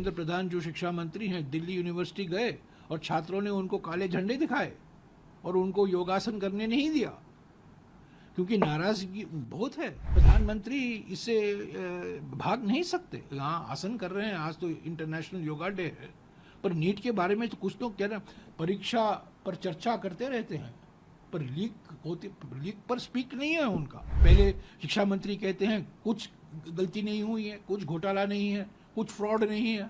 धर्मेंद्र प्रधान जो शिक्षा मंत्री हैं दिल्ली यूनिवर्सिटी गए और छात्रों ने उनको काले झंडे दिखाए और उनको योगासन करने नहीं दिया क्योंकि नाराजगी बहुत है। प्रधानमंत्री इससे भाग नहीं सकते। यहाँ आसन कर रहे हैं, आज तो इंटरनेशनल योगा डे है, पर नीट के बारे में तो कुछ लोग कह रहे हैं परीक्षा पर चर्चा करते रहते हैं, पर लीक पर स्पीक नहीं है उनका। पहले शिक्षा मंत्री कहते हैं कुछ गलती नहीं हुई है, कुछ घोटाला नहीं है, कुछ फ्रॉड नहीं है,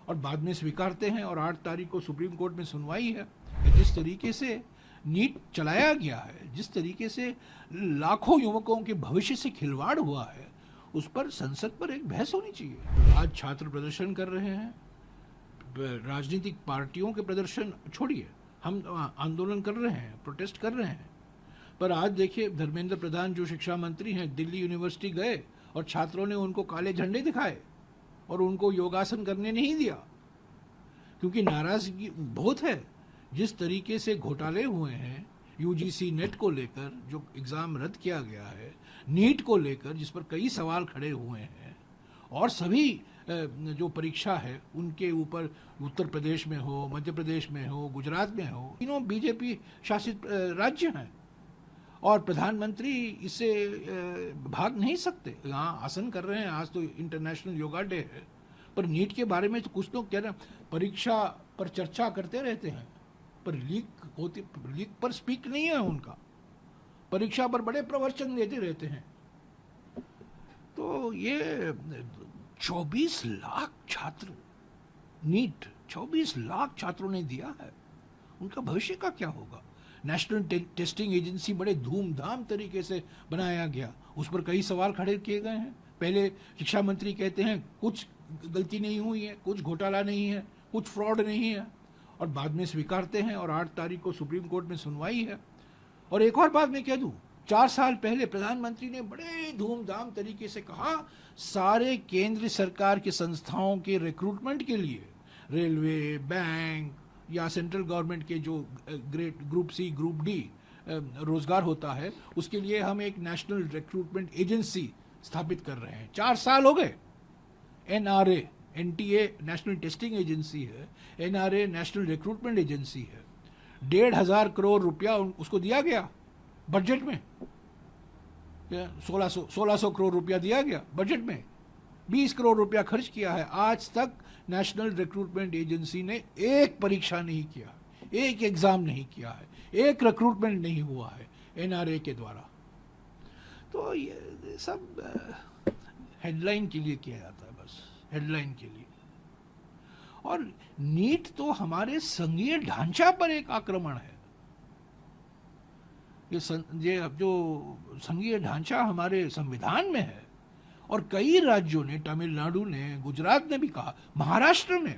और बाद में स्वीकारते हैं। और 8 तारीख को सुप्रीम कोर्ट में सुनवाई है। जिस तरीके से नीट चलाया गया है, जिस तरीके से लाखों युवकों के भविष्य से खिलवाड़ हुआ है, उस पर संसद पर एक बहस होनी चाहिए। आज छात्र प्रदर्शन कर रहे हैं, राजनीतिक पार्टियों के प्रदर्शन छोड़िए, हम आंदोलन कर रहे हैं, प्रोटेस्ट कर रहे हैं, पर आज देखिए धर्मेंद्र प्रधान जो शिक्षा मंत्री हैं दिल्ली यूनिवर्सिटी गए और छात्रों ने उनको काले झंडे दिखाए और उनको योगासन करने नहीं दिया क्योंकि नाराजगी बहुत है। जिस तरीके से घोटाले हुए हैं यूजीसी नेट को लेकर, जो एग्ज़ाम रद्द किया गया है, नीट को लेकर जिस पर कई सवाल खड़े हुए हैं, और सभी जो परीक्षा है उनके ऊपर उत्तर प्रदेश में हो, मध्य प्रदेश में हो, गुजरात में हो, तीनों बीजेपी शासित राज्य हैं और प्रधानमंत्री इससे भाग नहीं सकते। यहाँ आसन कर रहे हैं, आज तो इंटरनेशनल योगा डे है, पर नीट के बारे में तो कुछ लोग कह रहे हैं परीक्षा पर चर्चा करते रहते हैं, पर लीक पर स्पीक नहीं है उनका। परीक्षा पर बड़े प्रवचन देते रहते हैं। तो ये 24 लाख छात्र, नीट 24 लाख छात्रों ने दिया है, उनका भविष्य का क्या होगा? नेशनल टेस्टिंग एजेंसी बड़े धूमधाम तरीके से बनाया गया, उस पर कई सवाल खड़े किए गए हैं। पहले शिक्षा मंत्री कहते हैं कुछ गलती नहीं हुई है, कुछ घोटाला नहीं है, कुछ फ्रॉड नहीं है, और बाद में स्वीकारते हैं। और 8 तारीख को सुप्रीम कोर्ट में सुनवाई है। और एक और बात मैं कह दूं, 4 साल पहले प्रधानमंत्री ने बड़े धूमधाम तरीके से कहा सारे केंद्र सरकार की संस्थाओं के रिक्रूटमेंट के लिए, रेलवे, बैंक या सेंट्रल गवर्नमेंट के जो ग्रुप सी, ग्रुप डी रोजगार होता है, उसके लिए हम एक नेशनल रिक्रूटमेंट एजेंसी स्थापित कर रहे हैं। 4 साल हो गए। NRA, NTA national testing agency है, एनआरए नेशनल रिक्रूटमेंट एजेंसी है। 1,500 करोड़ रुपया उसको दिया गया बजट में, 1600 करोड़ रुपया दिया गया बजट में, 20 करोड़ रुपया खर्च किया है। आज तक नेशनल रिक्रूटमेंट एजेंसी ने एक परीक्षा नहीं किया, एक एग्जाम नहीं किया है, एक रिक्रूटमेंट नहीं हुआ है एनआरए के द्वारा। तो ये सब हेडलाइन के लिए किया जाता है, बस हेडलाइन के लिए। और नीट तो हमारे संघीय ढांचा पर एक आक्रमण है। ये जो संघीय ढांचा हमारे संविधान में है, और कई राज्यों ने, तमिलनाडु ने, गुजरात ने भी कहा, महाराष्ट्र ने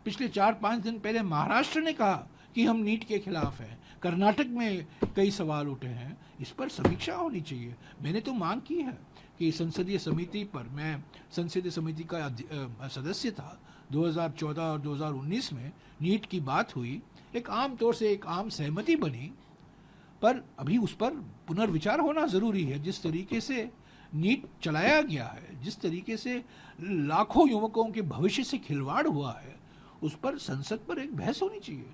पिछले 4-5 दिन पहले महाराष्ट्र ने कहा कि हम नीट के खिलाफ हैं। कर्नाटक में कई सवाल उठे हैं, इस पर समीक्षा होनी चाहिए। मैंने तो मांग की है कि संसदीय समिति पर, मैं संसदीय समिति का सदस्य था 2014 और 2019 में, नीट की बात हुई, एक आम तौर से एक आम सहमति बनी, पर अभी उस पर पुनर्विचार होना जरूरी है। जिस तरीके से नीट चलाया गया है, जिस तरीके से लाखों युवकों के भविष्य से खिलवाड़ हुआ है, उस पर संसद पर एक बहस होनी चाहिए।